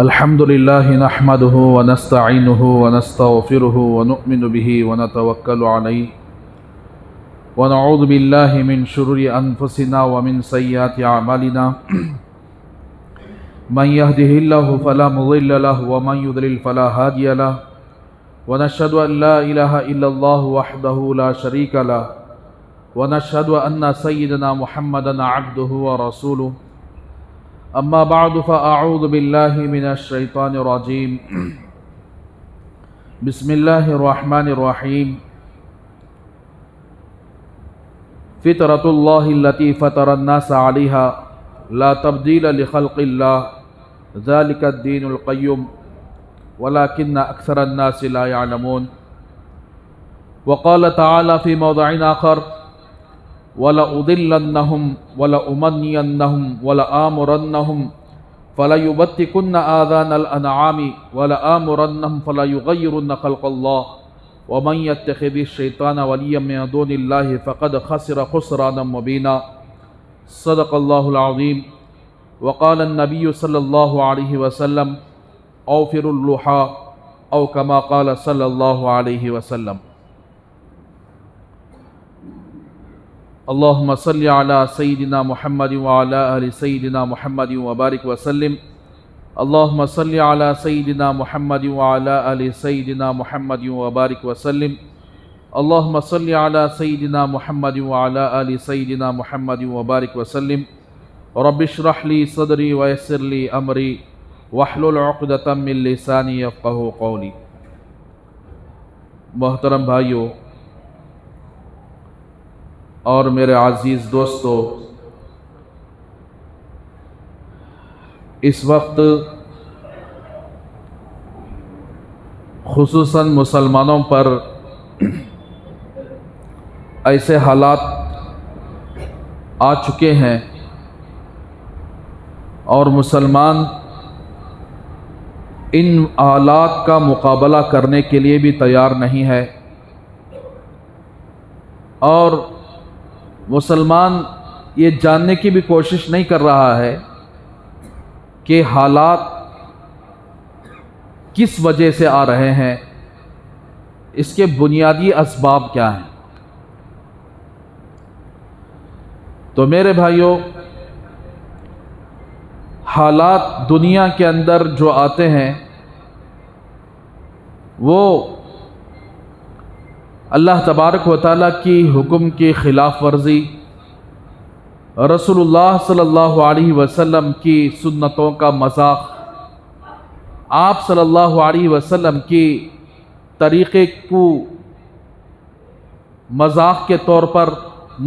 الحمد لله نحمده ونستعينه ونستغفره ونؤمن به ونتوكل عليه ونعوذ بالله من شرور أنفسنا ومن سيئات أعمالنا من يهده الله فلا مضل له ومن يضلل فلا هادي له ونشهد أن لا إله إلا الله وحده لا شريك له ونشهد أن سيدنا محمدا عبده ورسوله أما بعد فأعوذ بالله من الشيطان الرجيم بسم الله الرحمن الرحيم فطرة الله التي فطر الناس عليها لا تبديل لخلق الله ذلك الدين القيم ولكن أكثر الناس لا يعلمون وقال تعالى في موضع آخر وَلَأُضِلَّنَّهُمْ وَلَأُمَنِّيَنَّهُمْ وَلَآمُرَنَّهُمْ فَلَيُبَتِّكُنَّ آذَانَ الْأَنْعَامِ وَلَآمُرَنَّهُمْ فَلَيُغَيِّرُنَّ خَلْقَ اللَّهِ وَمَنْ يَتَّخِذِ الشَّيْطَانَ وَلِيًّا مِنْ دُونِ اللَّهِ فَقَدْ خَسِرَ خُسْرَانًا مُبِينًا صدق الله العظيم وقال النبي صلى الله عليه وسلم أوفر اللحى أو كما قال صلى الله عليه وسلم اللهم صل على سيدنا محمد وعلى آل سيدنا محمد وبارك وسلم اللهم صل على سيدنا محمد وعلى آل سيدنا محمد وبارك وسلم اللهم صل على سيدنا محمد وعلى آل سيدنا محمد وبارك وسلم رب اشرح لي صدري ويسر لي أمري واحلل عقدة من لساني يفقهوا قولي. محترم بھائیو اور میرے عزیز دوستو، اس وقت خصوصاً مسلمانوں پر ایسے حالات آ چکے ہیں اور مسلمان ان حالات کا مقابلہ کرنے کے لیے بھی تیار نہیں ہے، اور مسلمان یہ جاننے کی بھی کوشش نہیں کر رہا ہے کہ حالات کس وجہ سے آ رہے ہیں، اس کے بنیادی اسباب کیا ہیں. تو میرے بھائیوں، حالات دنیا کے اندر جو آتے ہیں وہ اللہ تبارک و تعالیٰ کی حکم کی خلاف ورزی، رسول اللہ صلی اللہ علیہ وسلم کی سنتوں کا مذاق، آپ صلی اللہ علیہ وسلم کی طریقے کو مذاق کے طور پر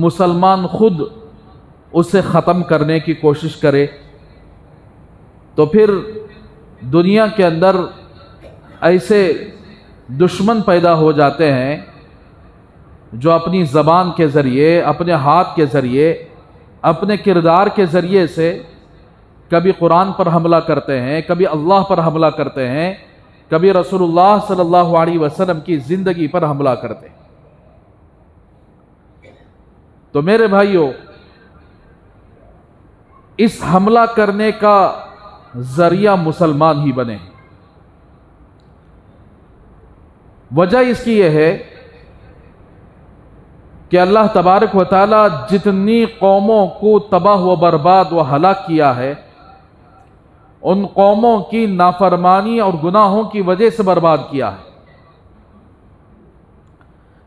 مسلمان خود اسے ختم کرنے کی کوشش کرے، تو پھر دنیا کے اندر ایسے دشمن پیدا ہو جاتے ہیں جو اپنی زبان کے ذریعے، اپنے ہاتھ کے ذریعے، اپنے کردار کے ذریعے سے کبھی قرآن پر حملہ کرتے ہیں، کبھی اللہ پر حملہ کرتے ہیں، کبھی رسول اللہ صلی اللہ علیہ وسلم کی زندگی پر حملہ کرتے ہیں. تو میرے بھائیوں، اس حملہ کرنے کا ذریعہ مسلمان ہی بنے ہیں. وجہ اس کی یہ ہے کہ اللہ تبارک و تعالیٰ جتنی قوموں کو تباہ و برباد و ہلاک کیا ہے، ان قوموں کی نافرمانی اور گناہوں کی وجہ سے برباد کیا ہے.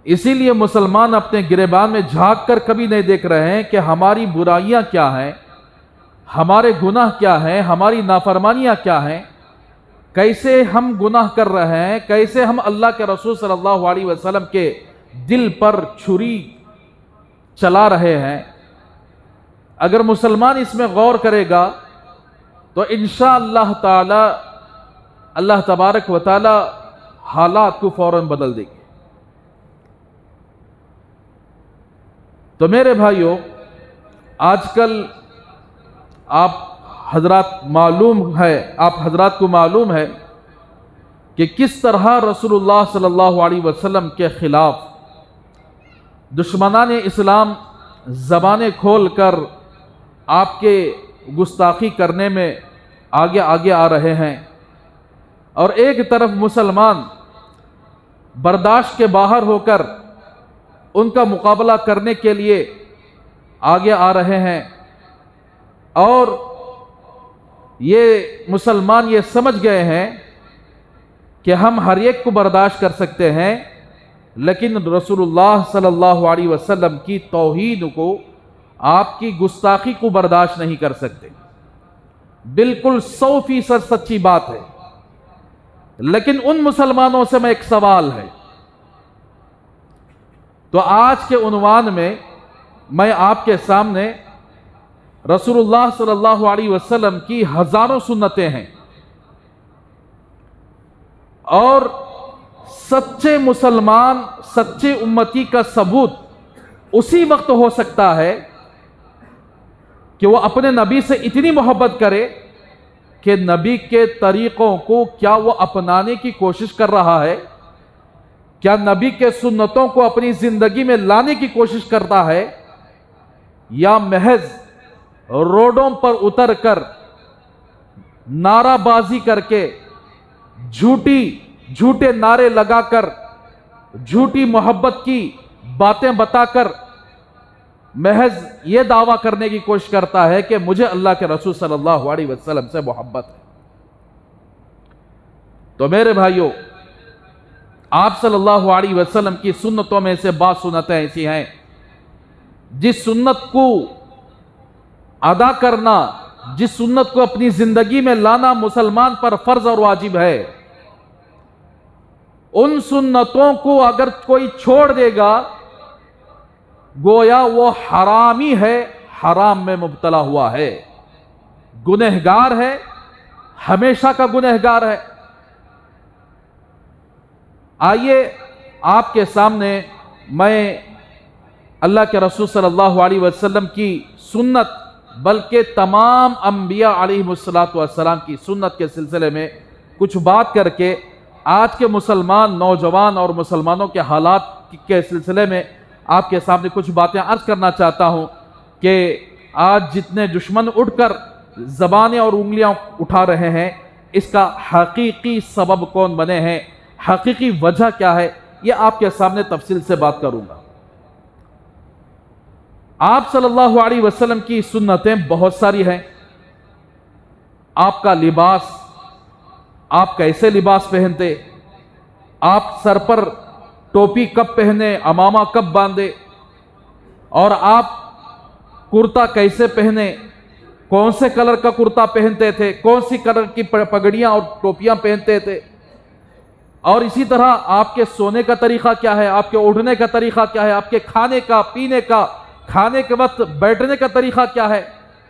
اسی لیے مسلمان اپنے گریبان میں جھانک کر کبھی نہیں دیکھ رہے ہیں کہ ہماری برائیاں کیا ہیں، ہمارے گناہ کیا ہیں، ہماری نافرمانیاں کیا ہیں، کیسے ہم گناہ کر رہے ہیں، کیسے ہم اللہ کے رسول صلی اللہ علیہ وسلم کے دل پر چھری چلا رہے ہیں. اگر مسلمان اس میں غور کرے گا تو انشاءاللہ تعالی اللہ تبارک و تعالی حالات کو فوراً بدل دے گی. تو میرے بھائیوں، آج کل آپ حضرات کو معلوم ہے کہ کس طرح رسول اللہ صلی اللہ علیہ وسلم کے خلاف دشمنان اسلام زبانیں کھول کر آپ کے گستاخی کرنے میں آگے آ رہے ہیں. اور ایک طرف مسلمان برداشت کے باہر ہو کر ان کا مقابلہ کرنے کے لیے آگے آ رہے ہیں، اور یہ مسلمان یہ سمجھ گئے ہیں کہ ہم ہر ایک کو برداشت کر سکتے ہیں، لیکن رسول اللہ صلی اللہ علیہ وسلم کی توہین کو، آپ کی گستاخی کو برداشت نہیں کر سکتے۔ بالکل 100% سچی بات ہے، لیکن ان مسلمانوں سے میں ایک سوال ہے۔ تو آج کے عنوان میں میں آپ کے سامنے رسول اللہ صلی اللہ علیہ وسلم کی ہزاروں سنتیں ہیں، اور سچے مسلمان، سچے امتی کا ثبوت اسی وقت ہو سکتا ہے کہ وہ اپنے نبی سے اتنی محبت کرے کہ نبی کے طریقوں کو کیا وہ اپنانے کی کوشش کر رہا ہے، کیا نبی کے سنتوں کو اپنی زندگی میں لانے کی کوشش کرتا ہے، یا محض روڈوں پر اتر کر نعرہ بازی کر کے جھوٹے نعرے لگا کر جھوٹی محبت کی باتیں بتا کر محض یہ دعویٰ کرنے کی کوشش کرتا ہے کہ مجھے اللہ کے رسول صلی اللہ علیہ وسلم سے محبت ہے۔ تو میرے بھائیوں، آپ صلی اللہ علیہ وسلم کی سنتوں میں سے بعض سنتیں ایسی ہیں جس سنت کو ادا کرنا، جس سنت کو اپنی زندگی میں لانا مسلمان پر فرض اور واجب ہے۔ ان سنتوں کو اگر کوئی چھوڑ دے گا گویا وہ حرامی ہے، حرام میں مبتلا ہوا ہے، گنہگار ہے، ہمیشہ کا گنہگار ہے۔ آئیے آپ کے سامنے میں اللہ کے رسول صلی اللہ علیہ وسلم کی سنت، بلکہ تمام انبیاء علیہ السلام کی سنت کے سلسلے میں کچھ بات کر کے آج کے مسلمان نوجوان اور مسلمانوں کے حالات کے سلسلے میں آپ کے سامنے کچھ باتیں عرض کرنا چاہتا ہوں کہ آج جتنے دشمن اٹھ کر زبانیں اور انگلیاں اٹھا رہے ہیں، اس کا حقیقی سبب کون بنے ہیں، حقیقی وجہ کیا ہے، یہ آپ کے سامنے تفصیل سے بات کروں گا۔ آپ صلی اللہ علیہ وسلم کی سنتیں بہت ساری ہیں۔ آپ کا لباس، آپ کیسے لباس پہنتے، آپ سر پر ٹوپی کب پہنے، امامہ کب باندھے، اور آپ کرتا کیسے پہنے، کون سے کلر کا کرتا پہنتے تھے، کون سی کلر کی پگڑیاں اور ٹوپیاں پہنتے تھے، اور اسی طرح آپ کے سونے کا طریقہ کیا ہے، آپ کے اٹھنے کا طریقہ کیا ہے، آپ کے کھانے کا، پینے کا، کھانے کے وقت بیٹھنے کا طریقہ کیا ہے،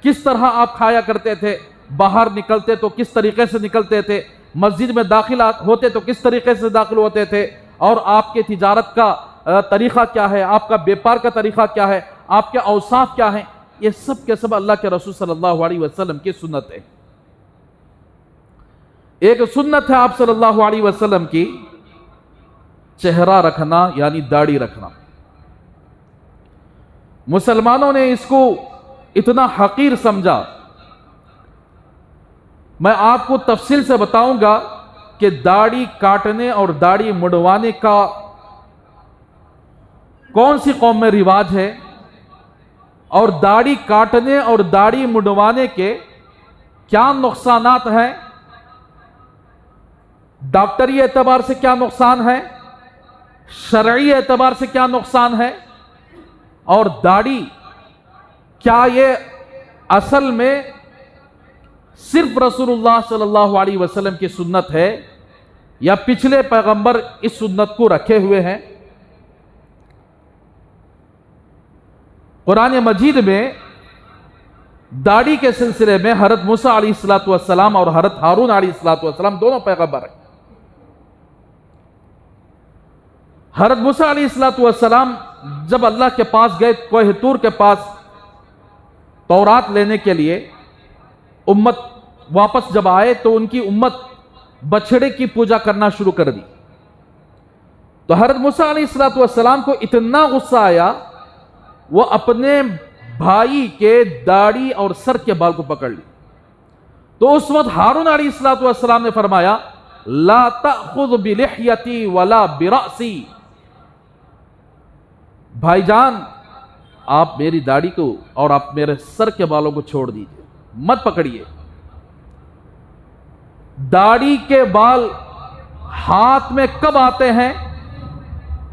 کس طرح آپ کھایا کرتے تھے، باہر نکلتے تو کس طریقے سے نکلتے تھے، مسجد میں داخل ہوتے تو کس طریقے سے داخل ہوتے تھے، اور آپ کے تجارت کا طریقہ کیا ہے، آپ کا بیپار کا طریقہ کیا ہے، آپ کے اوصاف کیا ہیں، یہ سب کے سب اللہ کے رسول صلی اللہ علیہ وسلم کی سنت ہے۔ ایک سنت ہے آپ صلی اللہ علیہ وسلم کی چہرہ رکھنا، یعنی داڑھی رکھنا۔ مسلمانوں نے اس کو اتنا حقیر سمجھا، میں آپ کو تفصیل سے بتاؤں گا کہ داڑھی کاٹنے اور داڑھی مڑوانے کا کون سی قوم میں رواج ہے، اور داڑھی کاٹنے اور داڑھی مڑوانے کے کیا نقصانات ہیں، ڈاکٹری اعتبار سے کیا نقصان ہے، شرعی اعتبار سے کیا نقصان ہے، اور داڑھی کیا یہ اصل میں صرف رسول اللہ صلی اللہ علیہ وسلم کی سنت ہے یا پچھلے پیغمبر اس سنت کو رکھے ہوئے ہیں۔ قرآن مجید میں داڑھی کے سلسلے میں حضرت موسیٰ علیہ السلام اور حضرت ہارون علیہ السلام دونوں پیغمبر ہیں۔ حضرت موسیٰ علیہ السلام جب اللہ کے پاس گئے، کوہ طور کے پاس تورات لینے کے لیے، امت واپس جب آئے تو ان کی امت بچڑے کی پوجا کرنا شروع کر دی۔ تو حضرت موسیٰ علیہ السلام کو اتنا غصہ آیا، وہ اپنے بھائی کے داڑھی اور سر کے بال کو پکڑ لی۔ تو اس وقت ہارون علیہ السلام نے فرمایا لا تأخذ بلحیتی ولا برأسی، بھائی جان آپ میری داڑھی کو اور آپ میرے سر کے بالوں کو چھوڑ دیجئے، مت پکڑیے۔ داڑھی کے بال ہاتھ میں کب آتے ہیں؟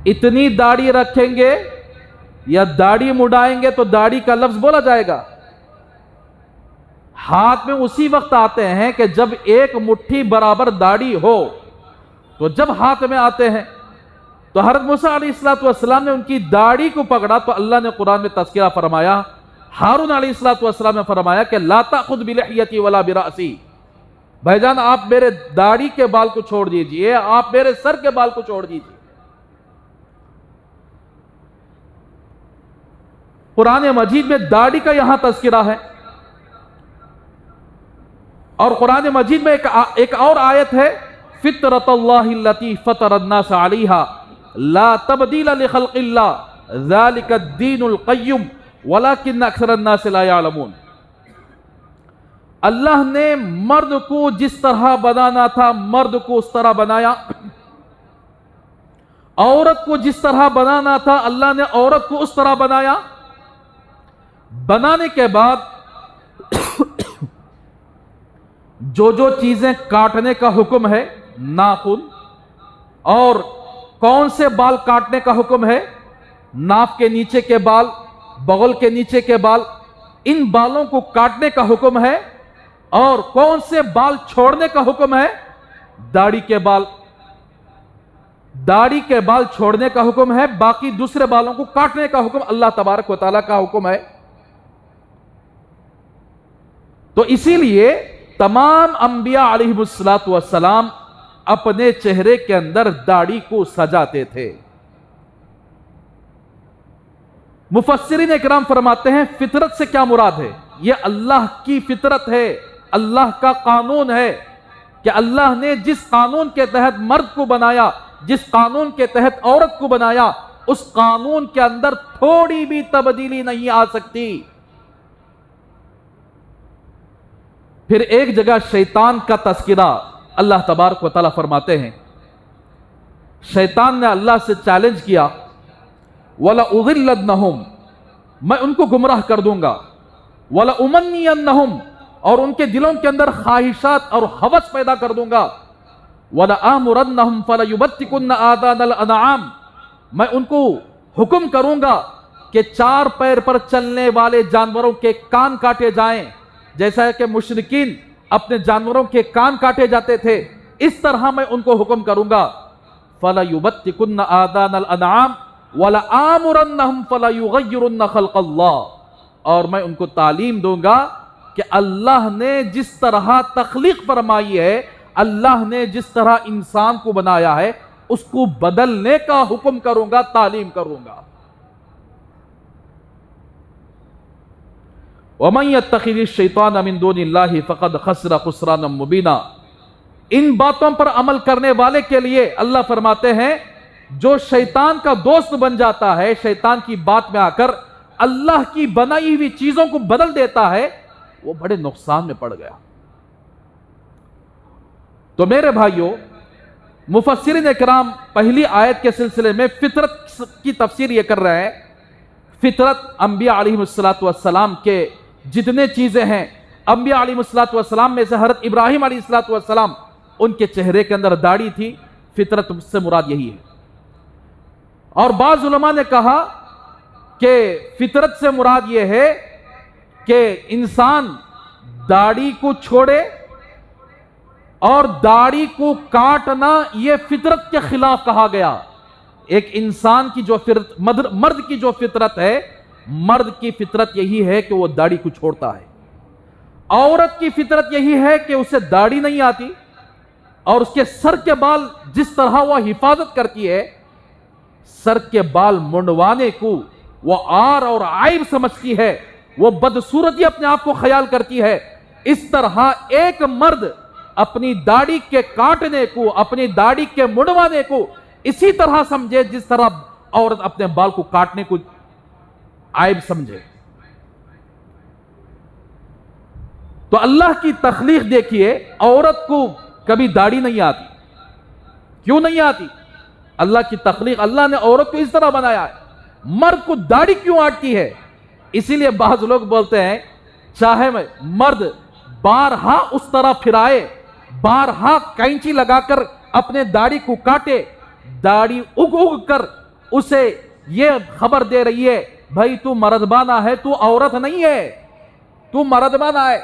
اتنی داڑھی رکھیں گے یا داڑھی مڈائیں گے تو داڑھی کا لفظ بولا جائے گا۔ ہاتھ میں اسی وقت آتے ہیں کہ جب ایک مٹھی برابر داڑھی ہو، تو جب ہاتھ میں آتے ہیں۔ تو حضرت موسیٰ علیہ السلام نے ان کی داڑھی کو پکڑا تو اللہ نے قرآن میں تذکرہ فرمایا، ہارون علیہ السلام نے فرمایا کہ لا تأخذ بلحیتی ولا برأسی، بھائی جان آپ میرے داڑھی کے بال کو چھوڑ دیجئے، آپ میرے سر کے بال کو چھوڑ دیجئے۔ قرآن مجید میں داڑھی کا یہاں تذکرہ ہے، اور قرآن مجید میں ایک اور آیت ہے، فطرت اللہ التی فطر الناس علیہا لا تبدیل لخلق اللہ ذالک الدین القیم ولکن اکثر الناس لا یعلمون۔ اللہ نے مرد کو جس طرح بنانا تھا مرد کو اس طرح بنایا، عورت کو جس طرح بنانا تھا اللہ نے عورت کو اس طرح بنایا۔ بنانے کے بعد جو چیزیں کاٹنے کا حکم ہے، ناخن، اور کون سے بال کاٹنے کا حکم ہے، ناف کے نیچے کے بال، بغل کے نیچے کے بال، ان بالوں کو کاٹنے کا حکم ہے، اور کون سے بال چھوڑنے کا حکم ہے، داڑھی کے بال، داڑھی کے بال چھوڑنے کا حکم ہے، باقی دوسرے بالوں کو کاٹنے کا حکم اللہ تبارک و تعالیٰ کا حکم ہے۔ تو اسی لیے تمام انبیاء علیہ السلام اپنے چہرے کے اندر داڑھی کو سجاتے تھے۔ مفسرین اکرام فرماتے ہیں فطرت سے کیا مراد ہے؟ یہ اللہ کی فطرت ہے، اللہ کا قانون ہے کہ اللہ نے جس قانون کے تحت مرد کو بنایا، جس قانون کے تحت عورت کو بنایا، اس قانون کے اندر تھوڑی بھی تبدیلی نہیں آ سکتی۔ پھر ایک جگہ شیطان کا تذکرہ اللہ تبارک و تعالیٰ فرماتے ہیں، شیطان نے اللہ سے چیلنج کیا، وَلَأُضِلَّنَّهُمْ، میں ان کو گمراہ کر دوں گا، وَلَأُمَنِّيَنَّهُمْ، اور ان کے دلوں کے اندر خواہشات اور ہوس پیدا کر دوں گا، وَلَآمُرَنَّهُمْ فَلَيُبَتِّكُنَّ آذَانَ الْأَنْعَامِ، میں ان کو حکم کروں گا کہ چار پیر پر چلنے والے جانوروں کے کان کاٹے جائیں، جیسا کہ مشرکین اپنے جانوروں کے کان کاٹے جاتے تھے، اس طرح میں ان کو حکم کروں گا، فَلَيُبَتِّكُنَّ آذَانَ الْأَنْعَامِ وَلَآمُرَنَّهُمْ فَلَيُغَيِّرُنَّ خَلْقَ اللَّهِ، اور میں ان کو تعلیم دوں گا کہ اللہ نے جس طرح تخلیق فرمائی ہے، اللہ نے جس طرح انسان کو بنایا ہے، اس کو بدلنے کا حکم کروں گا، تعلیم کروں گا۔ وَمَن يَتَّخِذِ الشَّيْطَانَ مِن دُونِ اللَّهِ فَقَدْ خَسِرَ خُسْرَانًا مُبِينًا۔ ان باتوں پر عمل کرنے والے کے لیے اللہ فرماتے ہیں جو شیطان کا دوست بن جاتا ہے، شیطان کی بات میں آ کر اللہ کی بنائی ہوئی چیزوں کو بدل دیتا ہے، وہ بڑے نقصان میں پڑ گیا۔ تو میرے بھائیوں، مفسرین اکرام پہلی آیت کے سلسلے میں فطرت کی تفسیر یہ کر رہے ہیں، فطرت انبیاء علیہ السلام کے جتنے چیزیں ہیں، انبیاء علیہ السلام میں سے حضرت ابراہیم علیہ السلام ان کے چہرے کے اندر داڑھی تھی، فطرت سے مراد یہی ہے۔ اور بعض علماء نے کہا کہ فطرت سے مراد یہ ہے کہ انسان داڑھی کو چھوڑے، اور داڑھی کو کاٹنا یہ فطرت کے خلاف کہا گیا۔ ایک انسان کی جو مرد کی جو فطرت ہے، مرد کی فطرت یہی ہے کہ وہ داڑھی کو چھوڑتا ہے، عورت کی فطرت یہی ہے کہ اسے داڑھی نہیں آتی، اور اس کے سر کے بال جس طرح وہ حفاظت کرتی ہے، سر کے بال منڈوانے کو وہ عار اور عیب سمجھتی ہے، وہ بدصورتی اپنے آپ کو خیال کرتی ہے، اس طرح ایک مرد اپنی داڑھی کے کاٹنے کو، اپنی داڑھی کے منڈوانے کو اسی طرح سمجھے جس طرح عورت اپنے بال کو کاٹنے کو عیب سمجھے۔ تو اللہ کی تخلیق دیکھیے، عورت کو کبھی داڑھی نہیں آتی، کیوں نہیں آتی؟ اللہ کی تخلیق، اللہ نے عورت کو اس طرح بنایا ہے. مرد کو داڑھی کیوں آٹتی ہے؟ اسی لیے بعض لوگ بولتے ہیں چاہے مرد بارہا اس طرح پھرائے، بارہا کینچی لگا کر اپنے داڑھی کو کاٹے، داڑھی اگ اگ کر اسے یہ خبر دے رہی ہے بھائی تو مردانہ ہے، تو عورت نہیں ہے، تو مردانہ ہے.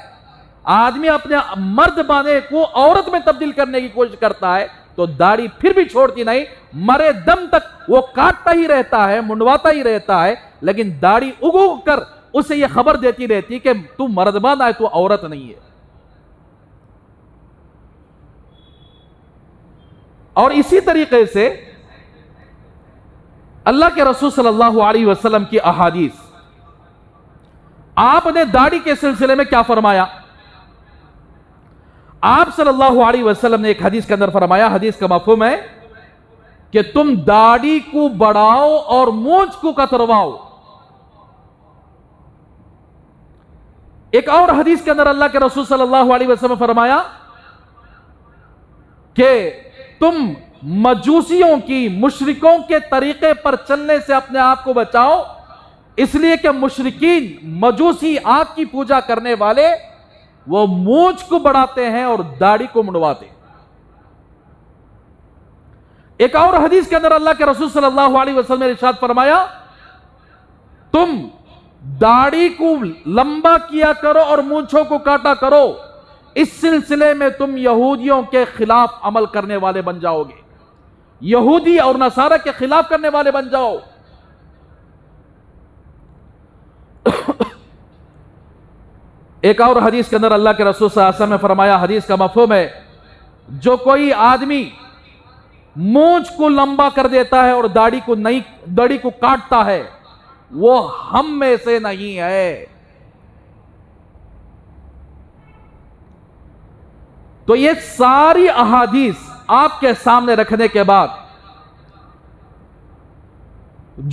آدمی اپنے مرد بانے کو عورت میں تبدیل کرنے کی کوشش کرتا ہے تو داڑھی پھر بھی چھوڑتی نہیں، مرے دم تک وہ کاٹتا ہی رہتا ہے، منڈواتا ہی رہتا ہے، لیکن داڑھی اگ اگ کر اسے یہ خبر دیتی رہتی کہ تو مردانہ ہے، تو عورت نہیں ہے. اور اسی طریقے سے اللہ کے رسول صلی اللہ علیہ وسلم کی احادیث، آپ نے داڑھی کے سلسلے میں کیا فرمایا؟ آپ صلی اللہ علیہ وسلم نے ایک حدیث کے اندر فرمایا، حدیث کا مفہوم ہے کہ تم داڑھی کو بڑھاؤ اور مونچھ کو کترواؤ. ایک اور حدیث کے اندر اللہ کے رسول صلی اللہ علیہ وسلم نے فرمایا کہ تم مجوسیوں کی، مشرکوں کے طریقے پر چلنے سے اپنے آپ کو بچاؤ، اس لیے کہ مشرکین، مجوسی، آگ کی پوجا کرنے والے، وہ مونچھ کو بڑھاتے ہیں اور داڑھی کو منڈواتے ہیں. ایک اور حدیث کے اندر اللہ کے رسول صلی اللہ علیہ وسلم نے ارشاد فرمایا تم داڑھی کو لمبا کیا کرو اور مونچھوں کو کاٹا کرو، اس سلسلے میں تم یہودیوں کے خلاف عمل کرنے والے بن جاؤ گے، یہودی اور نصارہ کے خلاف کرنے والے بن جاؤ. ایک اور حدیث کے اندر اللہ کے رسول صلی اللہ علیہ وسلم نے فرمایا، حدیث کا مفہوم ہے جو کوئی آدمی مونچھ کو لمبا کر دیتا ہے اور داڑھی کو کاٹتا ہے وہ ہم میں سے نہیں ہے. تو یہ ساری احادیث آپ کے سامنے رکھنے کے بعد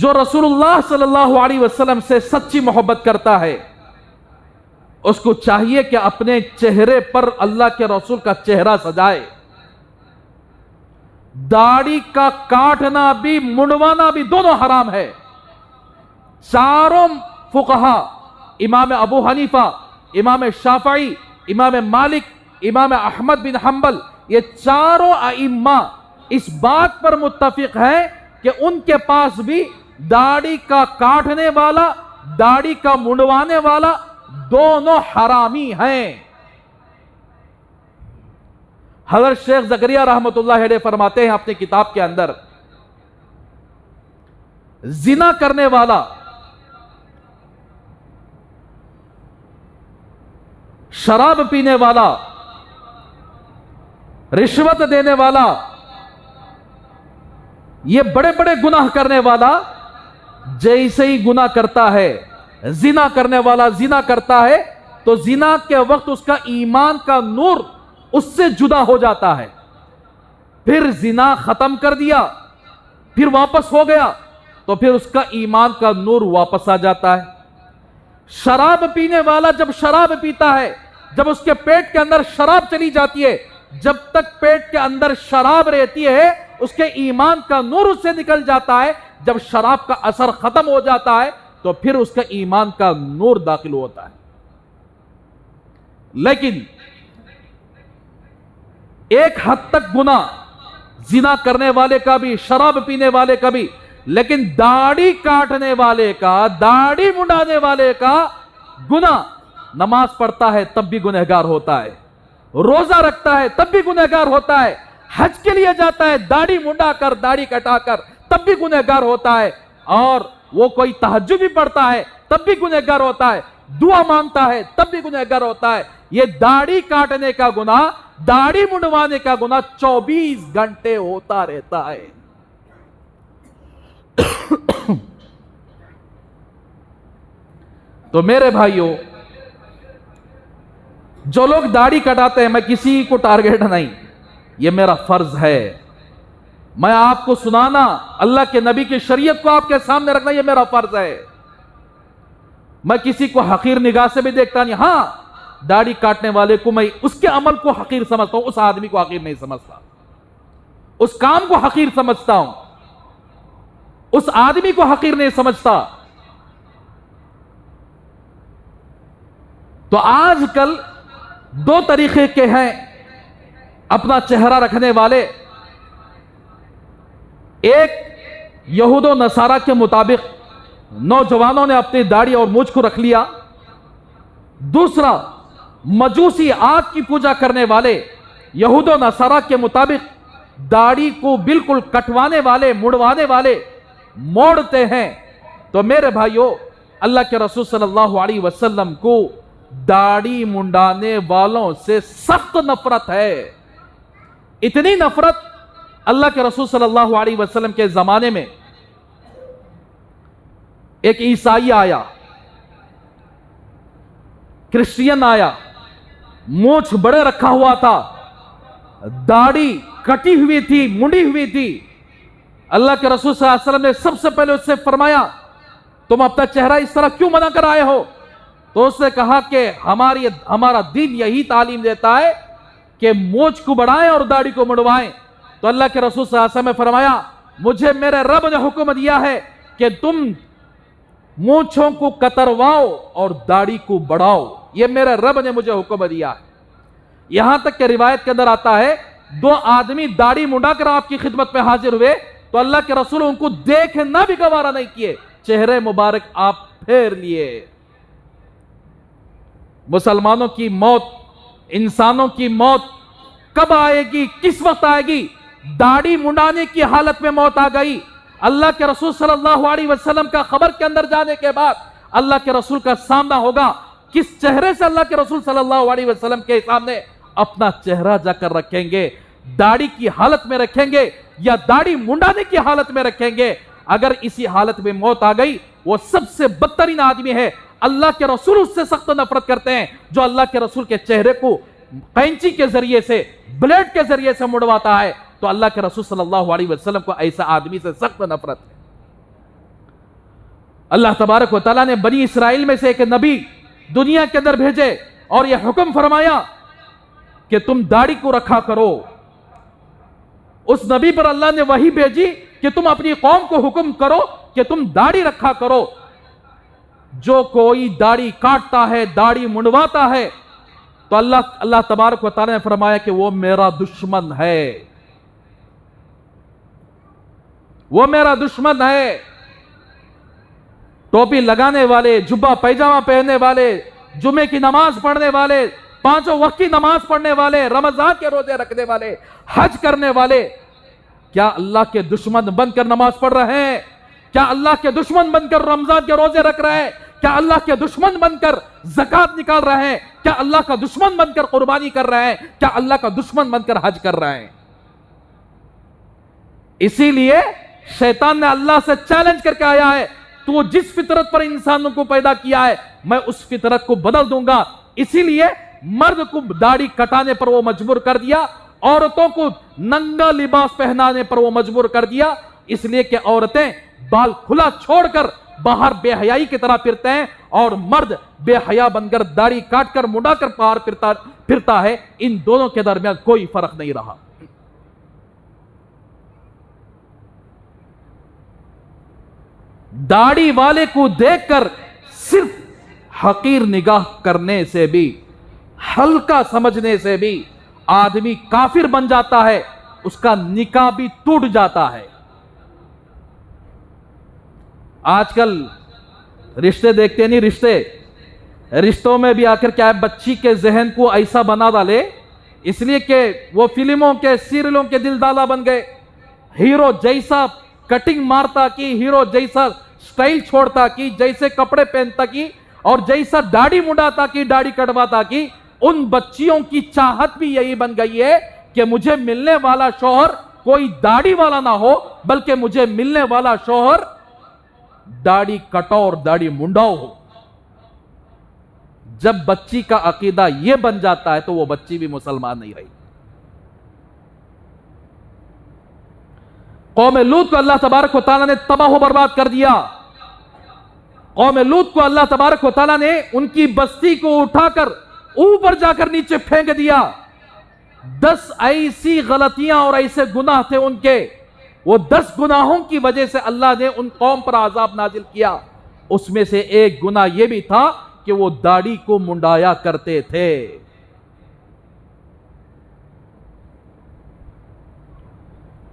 جو رسول اللہ صلی اللہ علیہ وسلم سے سچی محبت کرتا ہے اس کو چاہیے کہ اپنے چہرے پر اللہ کے رسول کا چہرہ سجائے. داڑھی کا کاٹنا بھی منڈوانا بھی دونوں حرام ہے. چاروں فقہا، امام ابو حنیفہ، امام شافعی، امام مالک، امام احمد بن حنبل، یہ چاروں ائمہ اس بات پر متفق ہیں کہ ان کے پاس بھی داڑھی کا کاٹنے والا، داڑھی کا منڈوانے والا دونوں حرامی ہیں. حضرت شیخ زکریہ رحمت اللہ علیہ فرماتے ہیں اپنی کتاب کے اندر، زنا کرنے والا، شراب پینے والا، رشوت دینے والا، یہ بڑے بڑے گناہ کرنے والا جیسے ہی گناہ کرتا ہے، زنا کرنے والا زنا کرتا ہے تو زنا کے وقت اس کا ایمان کا نور اس سے جدا ہو جاتا ہے. پھر زنا ختم کر دیا، پھر واپس ہو گیا تو پھر اس کا ایمان کا نور واپس آ جاتا ہے. شراب پینے والا جب شراب پیتا ہے، جب اس کے پیٹ کے اندر شراب چلی جاتی ہے، جب تک پیٹ کے اندر شراب رہتی ہے اس کے ایمان کا نور اس سے نکل جاتا ہے. جب شراب کا اثر ختم ہو جاتا ہے تو پھر اس کا ایمان کا نور داخل ہوتا ہے. لیکن ایک حد تک گناہ زنا کرنے والے کا بھی، شراب پینے والے کا بھی، لیکن داڑھی کاٹنے والے کا، داڑھی منڈانے والے کا گناہ، نماز پڑھتا ہے تب بھی گنہگار ہوتا ہے، روزہ رکھتا ہے تب بھی گنہگار ہوتا ہے، حج کے لیے جاتا ہے داڑھی منڈا کر، داڑھی کٹا کر تب بھی گنہگار ہوتا ہے، اور وہ کوئی تہجد بھی پڑھتا ہے تب بھی گنہگار ہوتا ہے، دعا مانگتا ہے تب بھی گنہگار ہوتا ہے. یہ داڑھی کاٹنے کا گناہ، داڑھی منڈوانے کا گناہ 24 گھنٹے ہوتا رہتا ہے. تو میرے بھائیوں، جو لوگ داڑھی کٹاتے ہیں، میں کسی کو ٹارگیٹ نہیں، یہ میرا فرض ہے، میں آپ کو سنانا، اللہ کے نبی کی شریعت کو آپ کے سامنے رکھنا، یہ میرا فرض ہے. میں کسی کو حقیر نگاہ سے بھی دیکھتا نہیں. ہاں، داڑھی کاٹنے والے کو میں اس کے عمل کو حقیر سمجھتا ہوں، اس آدمی کو حقیر نہیں سمجھتا. اس کام کو حقیر سمجھتا ہوں، اس آدمی کو حقیر نہیں سمجھتا۔ تو آج کل دو طریقے کے ہیں اپنا چہرہ رکھنے والے، ایک یہود و نصارہ کے مطابق نوجوانوں نے اپنی داڑھی اور مونچھ کو رکھ لیا، دوسرا مجوسی آگ کی پوجا کرنے والے یہود و نصارہ کے مطابق داڑھی کو بالکل کٹوانے والے، مڑوانے والے موڑتے ہیں۔ تو میرے بھائیو، اللہ کے رسول صلی اللہ علیہ وسلم کو داڑھی منڈانے والوں سے سخت نفرت ہے۔ اتنی نفرت اللہ کے رسول صلی اللہ علیہ وسلم کے زمانے میں ایک عیسائی آیا، کرسچین آیا، مونچھ بڑے رکھا ہوا تھا، داڑھی کٹی ہوئی تھی، منڈی ہوئی تھی۔ اللہ کے رسول صلی اللہ علیہ وسلم نے سب سے پہلے اس سے فرمایا، تم اپنا چہرہ اس طرح کیوں بنا کر آئے ہو؟ تو اس نے کہا کہ ہمارا دین یہی تعلیم دیتا ہے کہ مونچھ کو بڑھائیں اور داڑھی کو مڑوائیں۔ تو اللہ کے رسول صلی اللہ علیہ وسلم نے فرمایا، مجھے میرے رب نے حکم دیا ہے کہ تم مونچھوں کو کترواؤ اور داڑھی کو بڑھاؤ، یہ میرے رب نے مجھے حکم دیا ہے۔ یہاں تک کہ روایت کے اندر آتا ہے، دو آدمی داڑھی منڈا کر آپ کی خدمت میں حاضر ہوئے تو اللہ کے رسول ان کو دیکھنا بھی گوارا نہیں کیے، چہرے مبارک آپ پھیر لیے۔ مسلمانوں کی موت، انسانوں کی موت کب آئے گی، کس وقت آئے گی؟ داڑھی منڈانے کی حالت میں موت آ گئی۔ اللہ کے رسول صلی اللہ علیہ وسلم کا خبر کے اندر جانے کے بعد اللہ کے رسول کا سامنا ہوگا، کس چہرے سے اللہ کے رسول صلی اللہ علیہ وسلم کے سامنے اپنا چہرہ جا کر رکھیں گے؟ داڑھی کی حالت میں رکھیں گے یا داڑھی منڈانے کی حالت میں رکھیں گے؟ اگر اسی حالت میں موت آ گئی، وہ سب سے بدترین آدمی ہے۔ اللہ کے رسول اس سے سخت نفرت کرتے ہیں جو اللہ کے رسول کے چہرے کو قینچی کے ذریعے سے، بلیڈ کے ذریعے سے مڑواتا ہے۔ تو اللہ کے رسول صلی اللہ علیہ وسلم کو ایسا آدمی سے سخت نفرت ہے۔ اللہ تبارک و تعالیٰ نے بنی اسرائیل میں سے ایک نبی دنیا کے اندر بھیجے اور یہ حکم فرمایا کہ تم داڑھی کو رکھا کرو۔ اس نبی پر اللہ نے وحی بھیجی کہ تم اپنی قوم کو حکم کرو کہ تم داڑھی رکھا کرو۔ جو کوئی داڑھی کاٹتا ہے، داڑھی منڈواتا ہے، تو اللہ تبارک و تعالیٰ نے فرمایا کہ وہ میرا دشمن ہے، وہ میرا دشمن ہے۔ ٹوپی لگانے والے، جبہ پیجامہ پہننے والے، جمعے کی نماز پڑھنے والے، پانچوں وقت کی نماز پڑھنے والے، رمضان کے روزے رکھنے والے، حج کرنے والے، کیا اللہ کے دشمن بن کر نماز پڑھ رہے ہیں؟ کیا اللہ کے دشمن بن کر رمضان کے روزے رکھ رہے ہیں؟ کیا اللہ کے دشمن بن کر زکوٰۃ نکال رہے ہیں؟ کیا اللہ کا دشمن بن کر قربانی کر رہے ہیں؟ کیا اللہ کا دشمن بن کر حج کر رہے ہیں؟ اسی لیے شیطان نے اللہ سے چیلنج کر کے آیا ہے، تو جس فطرت پر انسانوں کو پیدا کیا ہے میں اس فطرت کو بدل دوں گا۔ اسی لیے مرد کو داڑھی کٹانے پر وہ مجبور کر دیا، عورتوں کو ننگا لباس پہنانے پر وہ مجبور کر دیا، اس لیے کہ عورتیں بال کھلا چھوڑ کر باہر بے حیائی کی طرح پھرتے ہیں اور مرد بے حیا بن کر داڑھی کاٹ کر منڈا کر باہر پھرتا ہے۔ ان دونوں کے درمیان کوئی فرق نہیں رہا۔ داڑھی والے کو دیکھ کر صرف حقیر نگاہ کرنے سے بھی، ہلکا سمجھنے سے بھی آدمی کافر بن جاتا ہے، اس کا نکاح بھی ٹوٹ جاتا ہے۔ آج کل رشتے دیکھتے نہیں، رشتوں میں بھی آخر کیا ہے، بچی کے ذہن کو ایسا بنا ڈالے، اس لیے کہ وہ فلموں کے، سیریلوں کے دل دالا بن گئے۔ ہیرو جیسا کٹنگ مارتا کی، ہیرو جیسا سٹائل چھوڑتا کی، جیسے کپڑے پہنتا کی اور جیسا داڑھی منڈاتا کی، داڑھی کٹواتا کی، ان بچیوں کی چاہت بھی یہی بن گئی ہے کہ مجھے ملنے والا شوہر کوئی داڑھی والا نہ ہو، بلکہ مجھے ملنے والا شوہر داڑھی کٹاؤ اور داڑھی منڈاؤ ہو۔ جب بچی کا عقیدہ یہ بن جاتا ہے تو وہ بچی بھی مسلمان نہیں رہی۔ قوم لوط کو اللہ تبارک و تعالیٰ نے تباہ و برباد کر دیا۔ قوم لوط کو اللہ تبارک و تعالیٰ نے ان کی بستی کو اٹھا کر اوپر جا کر نیچے پھینک دیا۔ 10 ایسی غلطیاں اور ایسے گناہ تھے ان کے، وہ 10 گناہوں کی وجہ سے اللہ نے ان قوم پر عذاب نازل کیا۔ اس میں سے ایک گناہ یہ بھی تھا کہ وہ داڑھی کو منڈایا کرتے تھے۔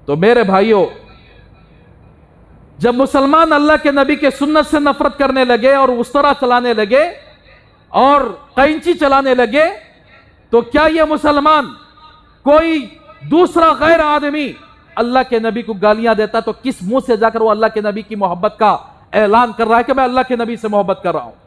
تو میرے بھائیوں، جب مسلمان اللہ کے نبی کے سنت سے نفرت کرنے لگے اور اس طرح چلانے لگے اور قینچی چلانے لگے، تو کیا یہ مسلمان کوئی دوسرا غیر آدمی اللہ کے نبی کو گالیاں دیتا تو کس منہ سے جا کر وہ اللہ کے نبی کی محبت کا اعلان کر رہا ہے کہ میں اللہ کے نبی سے محبت کر رہا ہوں؟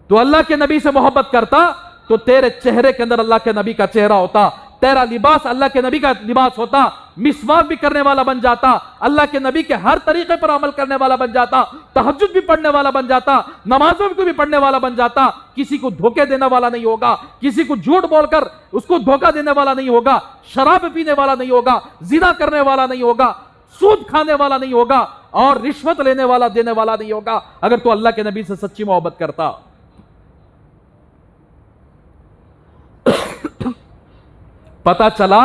تو اللہ کے نبی سے محبت کرتا تو تیرے چہرے کے اندر اللہ کے نبی کا چہرہ ہوتا، تیرا لباس اللہ کے نبی کا لباس ہوتا، مسواک بھی کرنے والا بن جاتا، اللہ کے نبی کے ہر طریقے پر عمل کرنے والا بن جاتا، تہجد بھی پڑھنے والا بن جاتا، نمازوں کو بھی پڑھنے والا بن جاتا، کسی کو دھوکے دینے والا نہیں ہوگا، کسی کو جھوٹ بول کر اس کو دھوکہ دینے والا نہیں ہوگا، شراب پینے والا نہیں ہوگا، زنا کرنے والا نہیں ہوگا، سود کھانے والا نہیں ہوگا، اور رشوت لینے والا دینے والا نہیں ہوگا، اگر تو اللہ کے نبی سے سچی محبت کرتا۔ پتا چلا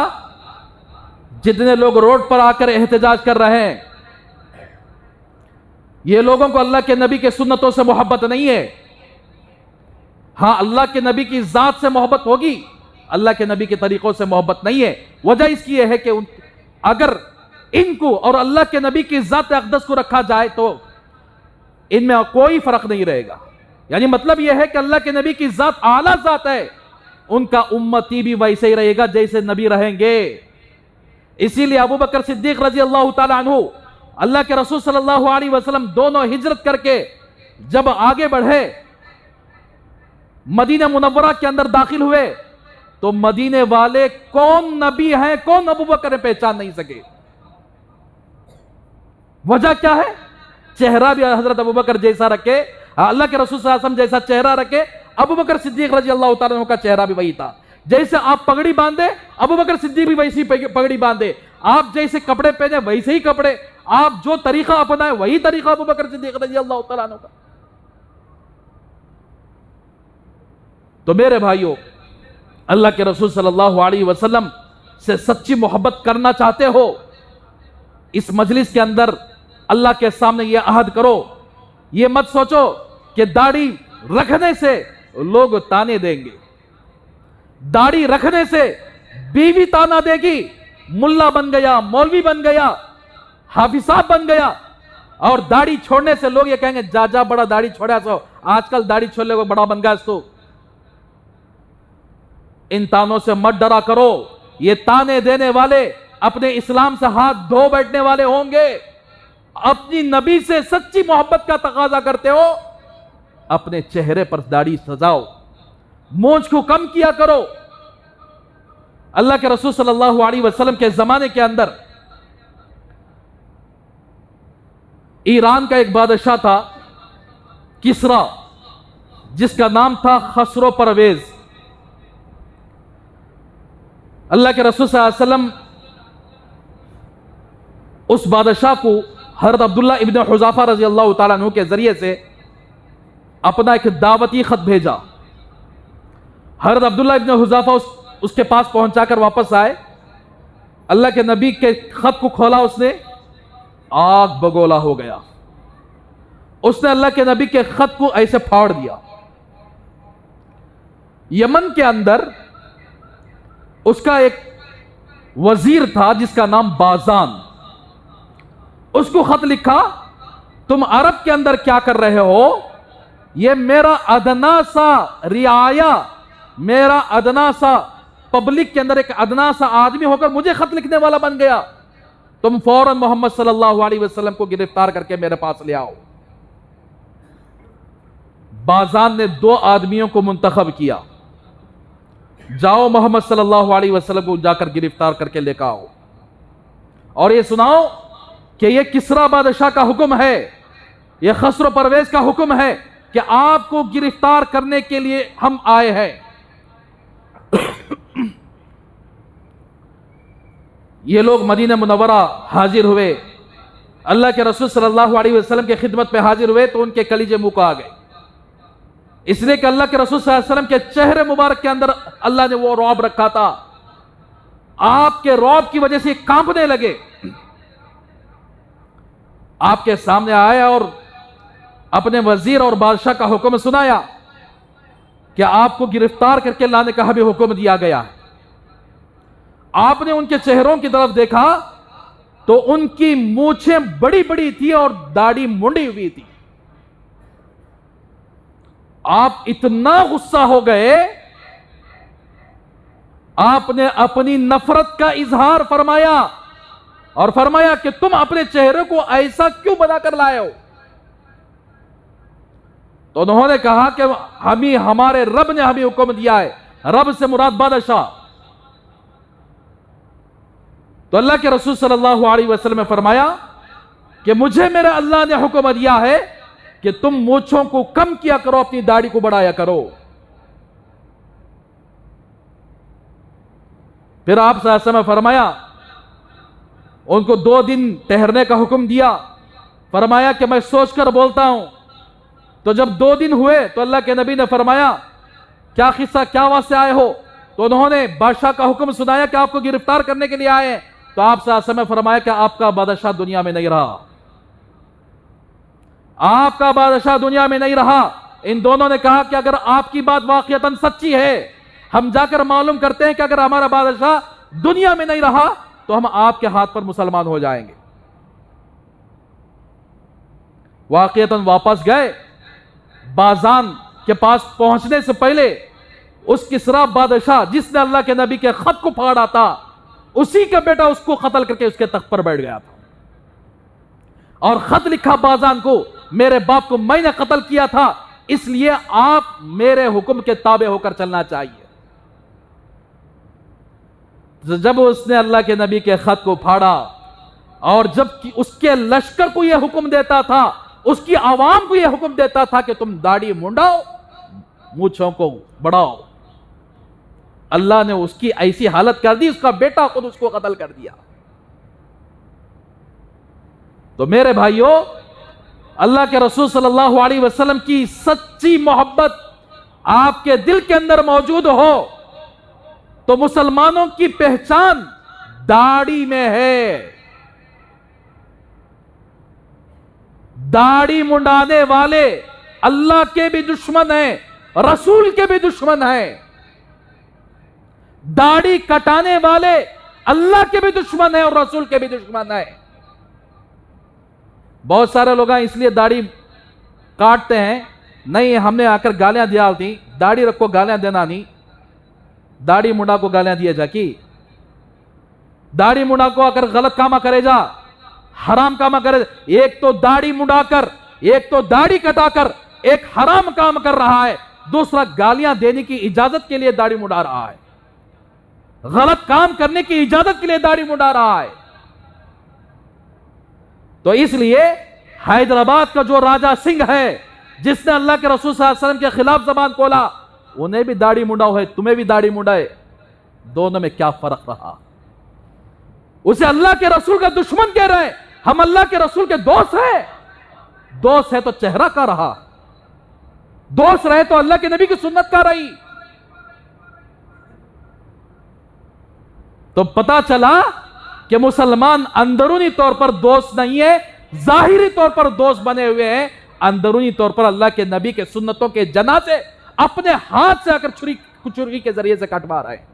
جتنے لوگ روڈ پر آ کر احتجاج کر رہے ہیں، یہ لوگوں کو اللہ کے نبی کے سنتوں سے محبت نہیں ہے۔ ہاں، اللہ کے نبی کی ذات سے محبت ہوگی، اللہ کے نبی کے طریقوں سے محبت نہیں ہے۔ وجہ اس کی یہ ہے کہ اگر ان کو اور اللہ کے نبی کی ذات اقدس کو رکھا جائے تو ان میں کوئی فرق نہیں رہے گا۔ یعنی مطلب یہ ہے کہ اللہ کے نبی کی ذات اعلیٰ ذات ہے، ان کا امتی بھی ویسے ہی رہے گا جیسے نبی رہیں گے۔ اسی لیے ابو بکر صدیق رضی اللہ تعالیٰ عنہ، اللہ کے رسول صلی اللہ علیہ وسلم دونوں ہجرت کر کے جب آگے بڑھے، مدینہ منورہ کے اندر داخل ہوئے، تو مدینے والے کون نبی ہیں کون ابو بکر پہچان نہیں سکے۔ وجہ کیا ہے؟ چہرہ بھی حضرت ابو بکر جیسا رکھے، اللہ کے رسول صلی اللہ علیہ وسلم جیسا چہرہ رکھے، ابو بکر صدیق رضی اللہ تعالیٰ عنہ کا چہرہ بھی وہی تھا۔ جیسے آپ پگڑی باندھے، ابو بکر صدیق بھی ویسی پگڑی باندھے، آپ جیسے کپڑے پہنے ویسے ہی کپڑے، آپ جو طریقہ اپنائے وہی طریقہ ابو بکر صدیق رضی اللہ تعالیٰ عنہ کا۔ تو میرے بھائیوں، اللہ کے رسول صلی اللہ علیہ وسلم سے سچی محبت کرنا چاہتے ہو، اس مجلس کے اندر اللہ کے سامنے یہ عہد کرو، یہ مت سوچو کہ داڑھی رکھنے سے لوگ تانے دیں گے، داڑھی رکھنے سے بیوی تانا دے گی، ملا بن گیا، مولوی بن گیا، حافظ صاحب بن گیا، اور داڑھی چھوڑنے سے لوگ یہ کہیں گے جا جا بڑا داڑھی چھوڑا سو، آج کل داڑھی چھوڑنے کو بڑا بن گیا تو۔ ان تانوں سے مت ڈرا کرو، یہ تانے دینے والے اپنے اسلام سے ہاتھ دھو بیٹھنے والے ہوں گے۔ اپنی نبی سے سچی محبت کا تقاضا کرتے ہو، اپنے چہرے پر داڑھی سجاؤ، مونچھ کو کم کیا کرو۔ اللہ کے رسول صلی اللہ علیہ وسلم کے زمانے کے اندر ایران کا ایک بادشاہ تھا کسرا، جس کا نام تھا خسرو پرویز۔ اللہ کے رسول صلی اللہ علیہ وسلم اس بادشاہ کو حضرت عبداللہ ابن حذافہ رضی اللہ تعالیٰ عنہ کے ذریعے سے اپنا ایک دعوتی خط بھیجا۔ حضرت عبداللہ ابن حذافہ اس کے پاس پہنچا کر واپس آئے، اللہ کے نبی کے خط کو کھولا، اس نے آگ بگولا ہو گیا، اس نے اللہ کے نبی کے خط کو ایسے پھاڑ دیا۔ یمن کے اندر اس کا ایک وزیر تھا جس کا نام بازان، اس کو خط لکھا، تم عرب کے اندر کیا کر رہے ہو؟ یہ میرا ادنا سا رعایا، میرا ادنا سا پبلک کے اندر ایک ادنا سا آدمی ہو کر مجھے خط لکھنے والا بن گیا، تم فوراً محمد صلی اللہ علیہ وسلم کو گرفتار کر کے میرے پاس لے آؤ۔ بازان نے 2 آدمیوں کو منتخب کیا، جاؤ محمد صلی اللہ علیہ وسلم کو جا کر گرفتار کر کے لے کے آؤ، اور یہ سناؤ کہ یہ کسرا بادشاہ کا حکم ہے، یہ خسرو پرویز کا حکم ہے کہ آپ کو گرفتار کرنے کے لیے ہم آئے ہیں۔ یہ لوگ مدینہ منورہ حاضر ہوئے، اللہ کے رسول صلی اللہ علیہ وسلم کی خدمت میں حاضر ہوئے تو ان کے کلیجے منہ کو آ گئے۔ اس لیے کہ اللہ کے رسول صلی اللہ علیہ وسلم کے چہرے مبارک کے اندر اللہ نے وہ رعب رکھا تھا، آپ کے رعب کی وجہ سے کانپنے لگے. آپ کے سامنے آیا اور اپنے وزیر اور بادشاہ کا حکم سنایا کہ آپ کو گرفتار کر کے لانے کا بھی حکم دیا گیا. آپ نے ان کے چہروں کی طرف دیکھا تو ان کی مونچھیں بڑی بڑی تھی اور داڑھی منڈی ہوئی تھی. آپ اتنا غصہ ہو گئے، آپ نے اپنی نفرت کا اظہار فرمایا اور فرمایا کہ تم اپنے چہرے کو ایسا کیوں بنا کر لائے ہو؟ تو انہوں نے کہا کہ ہمارے رب نے ہمیں حکم دیا ہے. رب سے مراد بادشاہ. تو اللہ کے رسول صلی اللہ علیہ وسلم نے فرمایا کہ مجھے میرے اللہ نے حکم دیا ہے کہ تم مونچھوں کو کم کیا کرو، اپنی داڑھی کو بڑھایا کرو. پھر آپ صلی اللہ علیہ وسلم نے فرمایا، ان کو 2 دن ٹھہرنے کا حکم دیا. فرمایا کہ میں سوچ کر بولتا ہوں. تو جب 2 دن ہوئے تو اللہ کے نبی نے فرمایا کیا قصہ، کیا واسطے آئے ہو؟ تو انہوں نے بادشاہ کا حکم سنایا کہ آپ کو گرفتار کرنے کے لیے آئے ہیں. تو آپ صلی اللہ علیہ وسلم نے فرمایا کہ آپ کا بادشاہ دنیا میں نہیں رہا، آپ کا بادشاہ دنیا میں نہیں رہا. ان دونوں نے کہا کہ اگر آپ کی بات واقعتاً سچی ہے، ہم جا کر معلوم کرتے ہیں کہ اگر ہمارا بادشاہ دنیا میں نہیں رہا تو ہم آپ کے ہاتھ پر مسلمان ہو جائیں گے. واقعتاً واپس گئے. بازان کے پاس پہنچنے سے پہلے اس کسریٰ بادشاہ جس نے اللہ کے نبی کے خط کو پھاڑا تھا، اسی کا بیٹا اس کو قتل کر کے اس کے تخت پر بیٹھ گیا تھا اور خط لکھا بازان کو، میرے باپ کو میں نے قتل کیا تھا، اس لیے آپ میرے حکم کے تابع ہو کر چلنا چاہیے. جب اس نے اللہ کے نبی کے خط کو پھاڑا اور جب اس کے لشکر کو یہ حکم دیتا تھا، اس کی عوام کو یہ حکم دیتا تھا کہ تم داڑھی منڈاؤ، مونچھوں کو بڑھاؤ، اللہ نے اس کی ایسی حالت کر دی، اس کا بیٹا خود اس کو قتل کر دیا. تو میرے بھائیوں، اللہ کے رسول صلی اللہ علیہ وسلم کی سچی محبت آپ کے دل کے اندر موجود ہو تو مسلمانوں کی پہچان داڑھی میں ہے. داڑھی منڈانے والے اللہ کے بھی دشمن ہیں، رسول کے بھی دشمن ہیں. داڑھی کٹانے والے اللہ کے بھی دشمن ہیں اور رسول کے بھی دشمن ہیں. بہت سارے لوگ اس لیے داڑھی کاٹتے ہیں، نہیں ہم نے آ کر گالیاں دیا ہوتی، داڑھی رکھو گالیاں دینا نہیں. داڑھی منڈا کو گالیاں دیے جا کی، داڑھی منڈا کو آ کر غلط کاما کرے جا، حرام کاما کرے جا. ایک تو داڑھی منڈا کر، ایک تو داڑھی کٹا کر ایک حرام کام کر رہا ہے، دوسرا گالیاں دینے کی اجازت کے لیے داڑھی منڈا رہا ہے، غلط کام کرنے کی اجازت کے لیے داڑھی منڈا رہا ہے. تو اس لیے حیدرآباد کا جو راجہ سنگھ ہے جس نے اللہ کے رسول صلی اللہ علیہ وسلم کے خلاف زبان کھولا، انہیں بھی داڑھی منڈاؤ ہے، تمہیں بھی داڑھی منڈائے. دونوں میں کیا فرق رہا؟ اسے اللہ کے رسول کا دشمن کہہ رہے ہیں، ہم اللہ کے رسول کے دوست ہیں. دوست ہے تو چہرہ کا رہا، دوست رہے تو اللہ کے نبی کی سنت کا رہی. تو پتا چلا کہ مسلمان اندرونی طور پر دوست نہیں ہے، ظاہری طور پر دوست بنے ہوئے ہیں، اندرونی طور پر اللہ کے نبی کے سنتوں کے جنازے اپنے ہاتھ سے آ کر چھری کے ذریعے سے کٹوا رہے ہیں.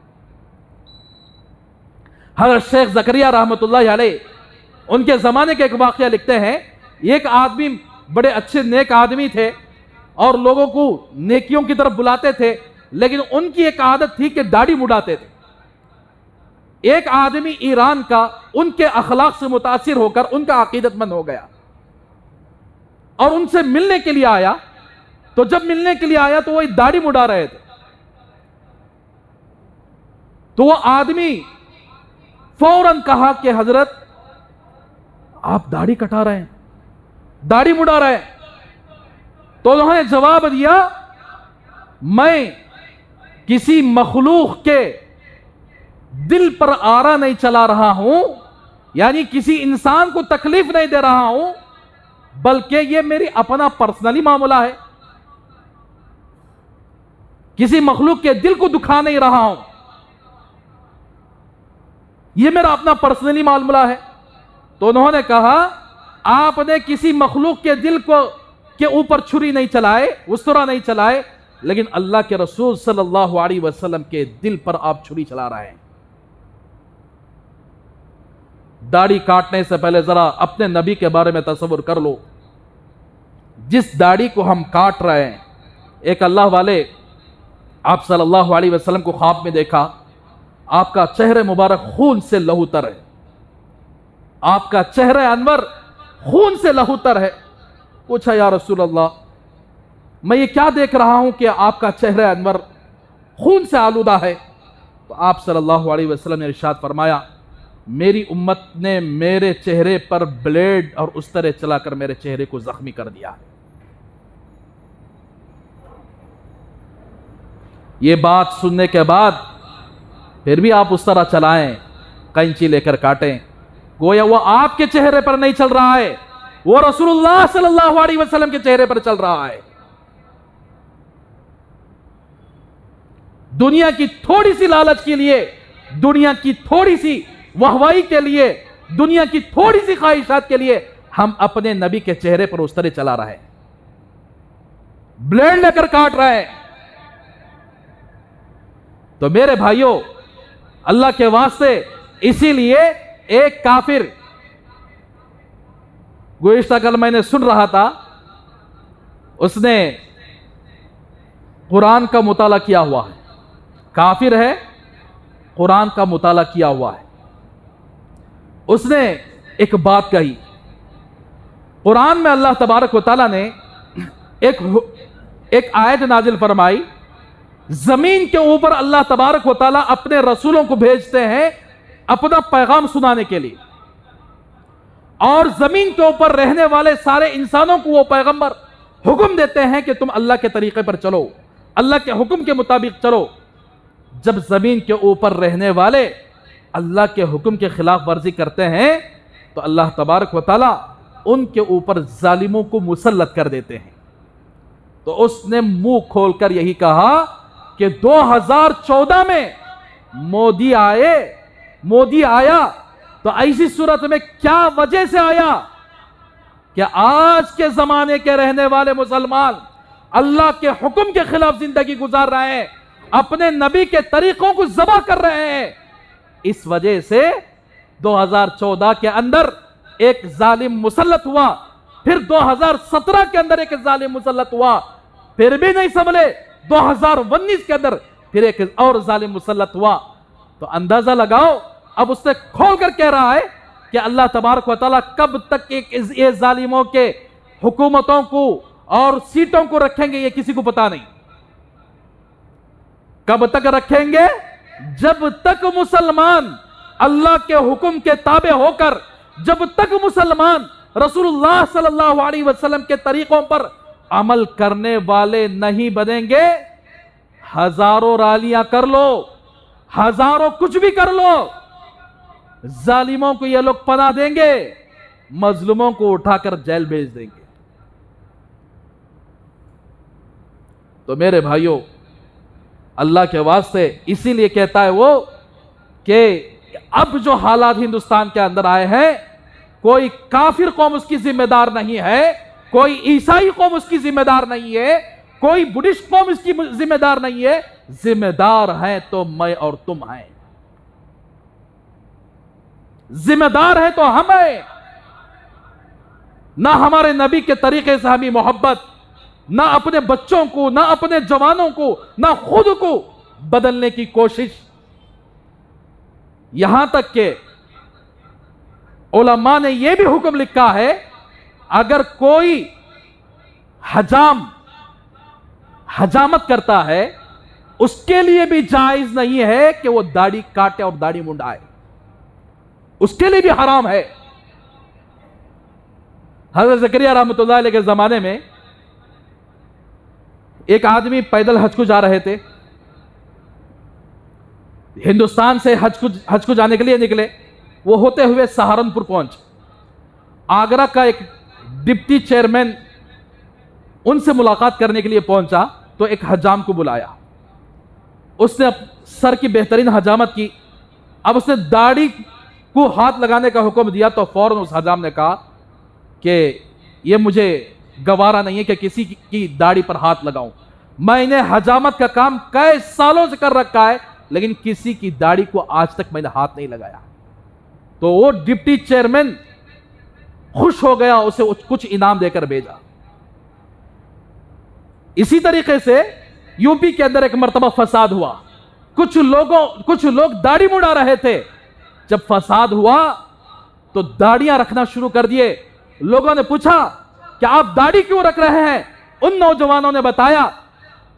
حضرت شیخ زکریہ رحمت اللہ علیہ ان کے زمانے کے ایک واقعہ لکھتے ہیں. ایک آدمی بڑے اچھے نیک آدمی تھے اور لوگوں کو نیکیوں کی طرف بلاتے تھے، لیکن ان کی ایک عادت تھی کہ داڑھی مڈاتے تھے. ایک آدمی ایران کا ان کے اخلاق سے متاثر ہو کر ان کا عقیدت مند ہو گیا اور ان سے ملنے کے لیے آیا. تو جب ملنے کے لیے آیا تو وہ داڑھی مڈا رہے تھے. تو وہ آدمی فوراً کہا کہ حضرت آپ داڑھی کٹا رہے ہیں، داڑھی مڈا رہے ہیں. تو انہوں نے جواب دیا، میں کسی مخلوق کے دل پر آرا نہیں چلا رہا ہوں، یعنی کسی انسان کو تکلیف نہیں دے رہا ہوں، بلکہ یہ میری اپنا پرسنلی معاملہ ہے. کسی مخلوق کے دل کو دکھا نہیں رہا ہوں. یہ میرا اپنا پرسنلی معاملہ ہے. تو انہوں نے کہا آپ نے کسی مخلوق کے دل کو کے اوپر چھری نہیں چلائے, اس طرح نہیں چلائے, لیکن اللہ کے رسول صلی اللہ علیہ وسلم کے دل پر آپ چھری چلا رہے ہیں. داڑھی کاٹنے سے پہلے ذرا اپنے نبی کے بارے میں تصور کر لو. جس داڑھی کو ہم کاٹ رہے ہیں, ایک اللہ والے آپ صلی اللہ علیہ وسلم کو خواب میں دیکھا, آپ کا چہرہ مبارک خون سے لہو تر ہے, آپ کا چہرہ انور خون سے لہو تر ہے. پوچھا یا رسول اللہ میں یہ کیا دیکھ رہا ہوں کہ آپ کا چہرہ انور خون سے آلودہ ہے؟ تو آپ صلی اللہ علیہ وسلم نے ارشاد فرمایا میری امت نے میرے چہرے پر بلیڈ اور اس طرح چلا کر میرے چہرے کو زخمی کر دیا. یہ بات سننے کے بعد پھر بھی آپ اس طرح چلائیں, قینچی لے کر کاٹیں, گویا وہ آپ کے چہرے پر نہیں چل رہا ہے, وہ رسول اللہ صلی اللہ علیہ وسلم کے چہرے پر چل رہا ہے. دنیا کی تھوڑی سی لالچ کے لیے, دنیا کی تھوڑی سی واہوائی کے لیے, دنیا کی تھوڑی سی خواہشات کے لیے ہم اپنے نبی کے چہرے پر اس طرح چلا رہے ہیں, بلیڈ لے کر کاٹ رہے ہیں. تو میرے بھائیوں اللہ کے واسطے, اسی لیے ایک کافر, گزشتہ کل میں نے سن رہا تھا, اس نے قرآن کا مطالعہ کیا ہوا ہے, کافر ہے, قرآن کا مطالعہ کیا ہوا ہے. اس نے ایک بات کہی, قرآن میں اللہ تبارک و تعالیٰ نے ایک آیت نازل فرمائی, زمین کے اوپر اللہ تبارک و تعالیٰ اپنے رسولوں کو بھیجتے ہیں اپنا پیغام سنانے کے لیے, اور زمین کے اوپر رہنے والے سارے انسانوں کو وہ پیغمبر حکم دیتے ہیں کہ تم اللہ کے طریقے پر چلو, اللہ کے حکم کے مطابق چلو. جب زمین کے اوپر رہنے والے اللہ کے حکم کے خلاف ورزی کرتے ہیں تو اللہ تبارک و تعالیٰ ان کے اوپر ظالموں کو مسلط کر دیتے ہیں. تو اس نے منہ کھول کر یہی کہا کہ 2014 میں مودی آیا تو ایسی صورت میں کیا وجہ سے آیا کہ آج کے زمانے کے رہنے والے مسلمان اللہ کے حکم کے خلاف زندگی گزار رہے ہیں, اپنے نبی کے طریقوں کو ذبح کر رہے ہیں. اس وجہ سے 2014 کے اندر ایک ظالم مسلط ہوا, پھر 2017 کے اندر ایک ظالم مسلط ہوا, پھر بھی نہیں سنبھلے 2019 کے اندر پھر ایک اور ظالم مسلط ہوا. تو اندازہ لگاؤ, اب اس نے کھول کر کہہ رہا ہے کہ اللہ تبارک و تعالیٰ کب تک یہ ظالموں کے حکومتوں کو اور سیٹوں کو رکھیں گے, یہ کسی کو پتا نہیں. کب تک رکھیں گے؟ جب تک مسلمان اللہ کے حکم کے تابع ہو کر, جب تک مسلمان رسول اللہ صلی اللہ علیہ وسلم کے طریقوں پر عمل کرنے والے نہیں بنیں گے, ہزاروں ریلیاں کر لو, ہزاروں کچھ بھی کر لو, ظالموں کو یہ لوگ پناہ دیں گے, مظلوموں کو اٹھا کر جیل بھیج دیں گے. تو میرے بھائیوں اللہ کے واسطے اسی لیے کہتا ہے وہ کہ اب جو حالات ہندوستان کے اندر آئے ہیں, کوئی کافر قوم اس کی ذمہ دار نہیں ہے, کوئی عیسائی قوم اس کی ذمہ دار نہیں ہے, کوئی بدھسٹ قوم اس کی ذمہ دار نہیں ہے. ذمہ دار ہیں تو میں اور تم ہیں, ذمہ دار ہیں تو ہم ہیں. نہ ہمارے نبی کے طریقے سے ہمیں محبت, نہ اپنے بچوں کو, نہ اپنے جوانوں کو, نہ خود کو بدلنے کی کوشش. یہاں تک کہ علماء نے یہ بھی حکم لکھا ہے, اگر کوئی حجامت کرتا ہے اس کے لیے بھی جائز نہیں ہے کہ وہ داڑھی کاٹے اور داڑھی منڈائے, اس کے لیے بھی حرام ہے. حضرت زکریا رحمۃ اللہ علیہ کے زمانے میں ایک آدمی پیدل حج کو جا رہے تھے, ہندوستان سے حج کو جانے کے لیے نکلے. وہ ہوتے ہوئے سہارنپور پہنچ, آگرہ کا ایک ڈپٹی چیئرمین ان سے ملاقات کرنے کے لیے پہنچا تو ایک حجام کو بلایا. اس نے سر کی بہترین حجامت کی. اب اس نے داڑھی کو ہاتھ لگانے کا حکم دیا تو فوراً اس حجام نے کہا کہ یہ مجھے گوارا نہیں ہے کہ کسی کی داڑھی پر ہاتھ لگاؤں. میں نے حجامت کا کام کئی سالوں سے کر رکھا ہے لیکن کسی کی داڑھی کو آج تک میں نے ہاتھ نہیں لگایا. تو وہ ڈپٹی چیئرمین خوش ہو گیا, اسے کچھ انعام دے کر بھیجا. اسی طریقے سے یو پی کے اندر ایک مرتبہ فساد ہوا. کچھ لوگ داڑھی مڑا رہے تھے. جب فساد ہوا تو داڑیاں رکھنا شروع کر دیے. لوگوں نے پوچھا کہ آپ داڑھی کیوں رکھ رہے ہیں؟ ان نوجوانوں نے بتایا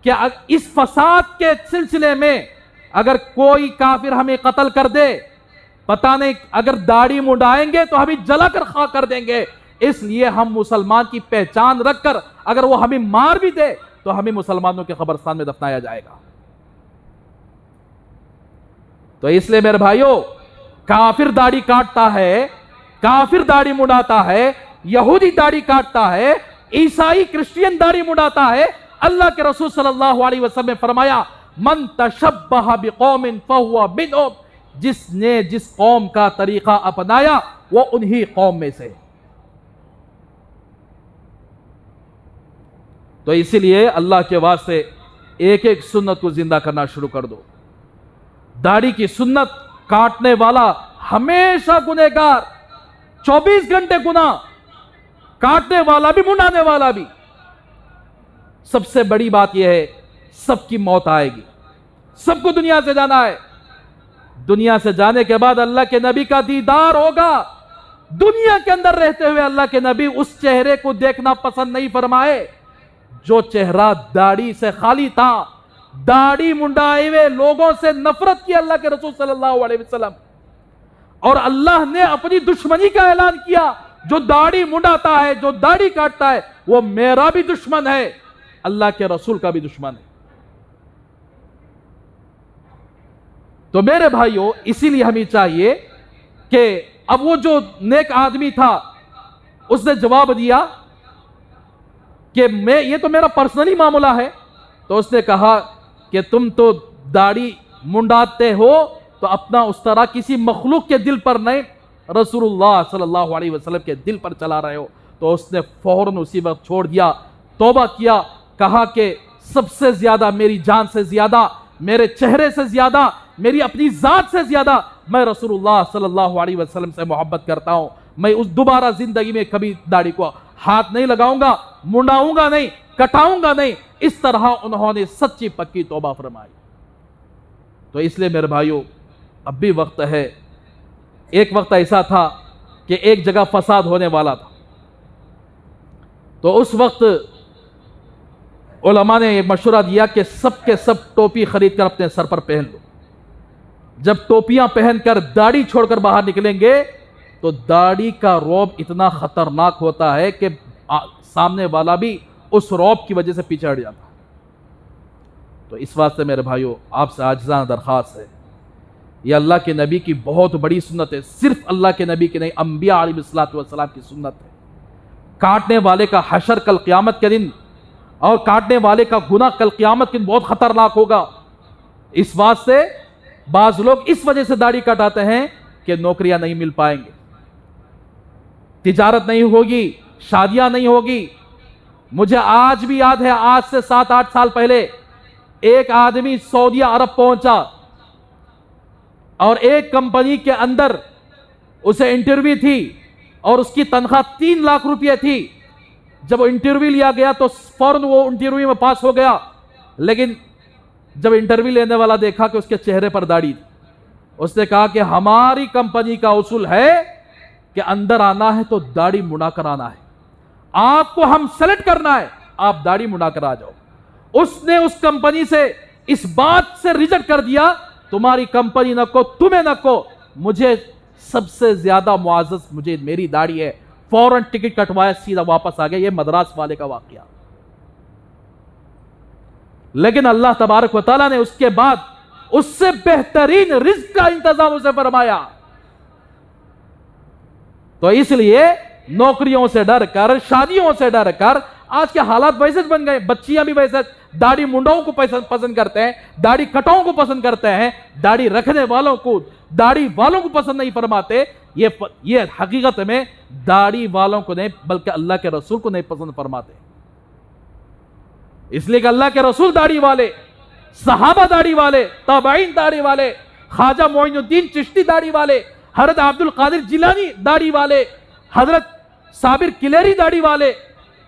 کہ اس فساد کے سلسلے میں اگر کوئی کافر ہمیں قتل کر دے, پتہ نہیں اگر داڑھی مڈائیں گے تو ہمیں جلا کر خاک کر دیں گے, اس لیے ہم مسلمان کی پہچان رکھ کر اگر وہ ہمیں مار بھی دے تو ہمیں مسلمانوں کے قبرستان میں دفنایا جائے گا. تو اس لیے میرے بھائیوں, کافر داڑھی کاٹتا ہے, کافر داڑھی مڈاتا ہے, یہودی داڑھی کاٹتا ہے, عیسائی کرسچین داڑھی مڈاتا ہے. اللہ کے رسول صلی اللہ علیہ وسلم نے فرمایا من تشبہ بقوم فہو منہم, جس نے جس قوم کا طریقہ اپنایا وہ انہی قوم میں سے. تو اسی لیے اللہ کے واسطے ایک ایک سنت کو زندہ کرنا شروع کر دو. داڑھی کی سنت کاٹنے والا ہمیشہ گنہگار, 24 گھنٹے گناہ, کاٹنے والا بھی منڈانے والا بھی. سب سے بڑی بات یہ ہے سب کی موت آئے گی, سب کو دنیا سے جانا ہے. دنیا سے جانے کے بعد اللہ کے نبی کا دیدار ہوگا. دنیا کے اندر رہتے ہوئے اللہ کے نبی اس چہرے کو دیکھنا پسند نہیں فرمائے جو چہرہ داڑھی سے خالی تھا. داڑھی منڈائے ہوئے لوگوں سے نفرت کی اللہ کے رسول صلی اللہ علیہ وسلم, اور اللہ نے اپنی دشمنی کا اعلان کیا. جو داڑھی منڈاتا ہے, جو داڑھی کاٹتا ہے, وہ میرا بھی دشمن ہے, اللہ کے رسول کا بھی دشمن ہے. تو میرے بھائیوں, اسی لیے ہمیں چاہیے کہ اب وہ جو نیک آدمی تھا اس نے جواب دیا کہ یہ تو میرا پرسنلی معاملہ ہے. تو اس نے کہا کہ تم تو داڑھی منڈاتے ہو تو اپنا اس طرح کسی مخلوق کے دل پر نہیں, رسول اللہ صلی اللہ علیہ وسلم کے دل پر چلا رہے ہو. تو اس نے فوراً اسی وقت چھوڑ دیا, توبہ کیا, کہا کہ سب سے زیادہ, میری جان سے زیادہ, میرے چہرے سے زیادہ, میری اپنی ذات سے زیادہ میں رسول اللہ صلی اللہ علیہ وسلم سے محبت کرتا ہوں. میں اس دوبارہ زندگی میں کبھی داڑھی کو ہاتھ نہیں لگاؤں گا, منڈاؤں گا نہیں, کٹاؤں گا نہیں. اس طرح انہوں نے سچی پکی توبہ فرمائی. تو اس لیے میرے بھائیوں, اب بھی وقت ہے. ایک وقت ایسا تھا کہ ایک جگہ فساد ہونے والا تھا, تو اس وقت علماء نے ایک مشورہ دیا کہ سب کے سب ٹوپی خرید کر اپنے سر پر پہن لو. جب ٹوپیاں پہن کر داڑھی چھوڑ کر باہر نکلیں گے تو داڑھی کا رعب اتنا خطرناک ہوتا ہے کہ سامنے والا بھی اس رعب کی وجہ سے پیچھے ہٹ جاتا. تو اس واسطے میرے بھائیوں, آپ سے عاجزانہ درخواست ہے, یہ اللہ کے نبی کی بہت بڑی سنت ہے. صرف اللہ کے نبی کی نہیں, انبیاء علیہ السلام کی سنت ہے. کاٹنے والے کا حشر کل قیامت کے دن, اور کاٹنے والے کا گناہ کل قیامت کے دن بہت خطرناک ہوگا. اس واسطے بعض لوگ اس وجہ سے داڑھی کٹاتے ہیں کہ نوکریاں نہیں مل پائیں گے, تجارت نہیں ہوگی, شادیاں نہیں ہوگی. مجھے آج بھی یاد ہے, آج سے 7-8 سال پہلے ایک آدمی سعودیہ عرب پہنچا اور ایک کمپنی کے اندر اسے انٹرویو تھی اور اس کی تنخواہ 3 لاکھ روپے تھی. جب انٹرویو لیا گیا تو فوراً وہ انٹرویو میں پاس ہو گیا, لیکن جب انٹرویو لینے والا دیکھا کہ اس کے چہرے پر داڑھی تھی, اس نے کہا کہ ہماری کمپنی کا اصول ہے کہ اندر آنا ہے تو داڑھی مڑا کر آنا ہے, آپ کو ہم سلیکٹ کرنا ہے, آپ داڑھی مڑا کر آ جاؤ. اس نے اس کمپنی سے اس بات سے ریجیکٹ کر دیا, تمہاری کمپنی نہ کو, تمہیں نہ کو, مجھے سب سے زیادہ معزز مجھے میری داڑھی ہے. فوراً ٹکٹ کٹوایا, سیدھا واپس آ گیا. یہ مدراس والے کا واقعہ. لیکن اللہ تبارک و تعالیٰ نے اس کے بعد اس سے بہترین رزق کا انتظام اسے فرمایا. تو اس لیے نوکریوں سے ڈر کر, شادیوں سے ڈر کر آج کے حالات ویسے بن گئے, بچیاں بھی ویسے داڑھی منڈاؤں کو پسند کرتے ہیں, داڑھی کٹاؤں کو پسند کرتے ہیں, داڑھی رکھنے والوں کو, داڑھی والوں کو پسند نہیں فرماتے. یہ حقیقت میں داڑھی والوں کو نہیں بلکہ اللہ کے رسول کو نہیں پسند فرماتے, اس لیے کہ اللہ کے رسول داڑھی والے, صحابہ داڑھی والے, تابعین داڑھی والے, خواجہ معین الدین چشتی داڑھی والے, حضرت عبد القادر جیلانی داڑھی والے, حضرت صابر کلیری داڑھی والے,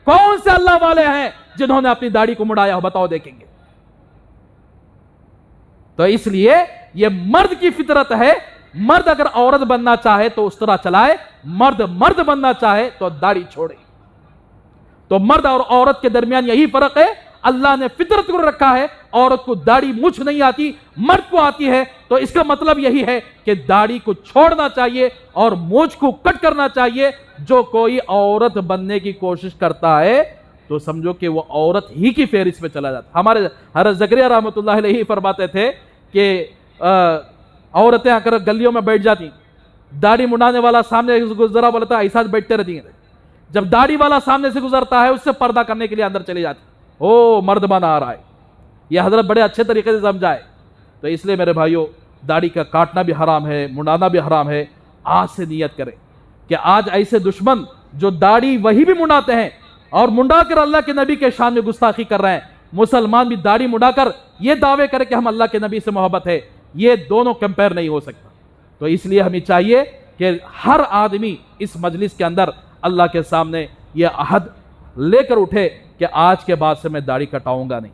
کون سے اللہ والے ہیں جنہوں نے اپنی داڑھی کو مڑایا ہو؟ بتاؤ دیکھیں گے. تو اس لیے یہ مرد کی فطرت ہے, مرد اگر عورت بننا چاہے تو اس طرح چلائے, مرد بننا چاہے تو داڑھی چھوڑے. تو مرد اور عورت کے درمیان یہی فرق ہے, اللہ نے فطرت کو رکھا ہے, عورت کو داڑھی مچھ نہیں آتی, مرد کو آتی ہے. تو اس کا مطلب یہی ہے کہ داڑھی کو چھوڑنا چاہیے اور مونچھ کو کٹ کرنا چاہیے. جو کوئی عورت بننے کی کوشش کرتا ہے تو سمجھو کہ وہ عورت ہی کی فہرست میں چلا جاتا. ہمارے حضرت زکریا رحمۃ اللہ علیہ فرماتے تھے کہ عورتیں آ کر گلیوں میں بیٹھ جاتی, داڑھی منڈانے والا سامنے گزرا بولتا ایسا بیٹھتے رہتی ہیں, جب داڑھی والا سامنے سے گزرتا ہے اس سے پردہ کرنے کے لیے اندر چلی جاتی, او مرد بنا آ رہا ہے. یہ حضرت بڑے اچھے طریقے سے سمجھائے. تو اس لیے میرے بھائیوں, داڑھی کا کاٹنا بھی حرام ہے, منڈانا بھی حرام ہے. آج سے نیت کریں کہ آج ایسے دشمن جو داڑھی وہی بھی منڈاتے ہیں اور منڈا کر اللہ کے نبی کے شان میں گستاخی کر رہے ہیں, مسلمان بھی داڑھی منڈا کر یہ دعوے کرے کہ ہم اللہ کے نبی سے محبت ہے, یہ دونوں کمپیئر نہیں ہو سکتا. تو اس لیے ہمیں چاہیے کہ ہر آدمی اس مجلس کے اندر اللہ کے سامنے یہ عہد لے کر اٹھے کہ آج کے بعد سے میں داڑھی کٹاؤں گا نہیں,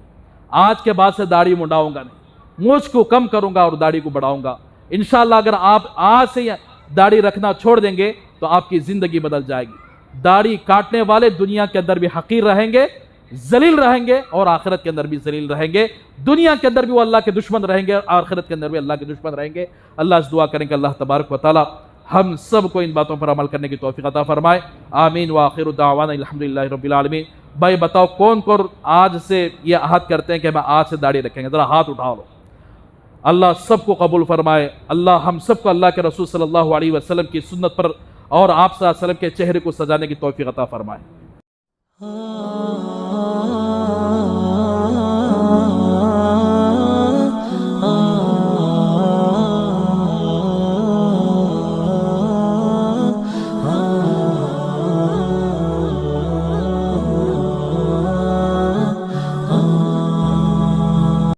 آج کے بعد سے داڑھی منڈاؤں گا نہیں, مجھ کو کم کروں گا اور داڑھی کو بڑھاؤں گا. انشاءاللہ اگر آپ آج سے داڑھی رکھنا چھوڑ دیں گے تو آپ کی زندگی بدل جائے گی. داڑھی کاٹنے والے دنیا کے اندر بھی حقیر رہیں گے, ذلیل رہیں گے, اور آخرت کے اندر بھی ذلیل رہیں گے. دنیا کے اندر بھی وہ اللہ کے دشمن رہیں گے, اور آخرت کے اندر بھی اللہ کے دشمن رہیں گے. اللہ سے دعا کریں کہ اللہ تبارک و تعالی ہم سب کو ان باتوں پر عمل کرنے کی توفیق عطا فرمائے. آمین. وآخر دعوانا الحمدللہ رب العالمین. بھائی بتاؤ کون کون آج سے یہ عہد کرتے ہیں کہ میں آج سے داڑھی رکھیں گے؟ ذرا ہاتھ اٹھا لو. اللہ سب کو قبول فرمائے. اللہ ہم سب کو اللہ کے رسول صلی اللہ علیہ وسلم کی سنت پر اور آپ صلی اللہ علیہ وسلم کے چہرے کو سجانے کی توفیق عطا فرمائے.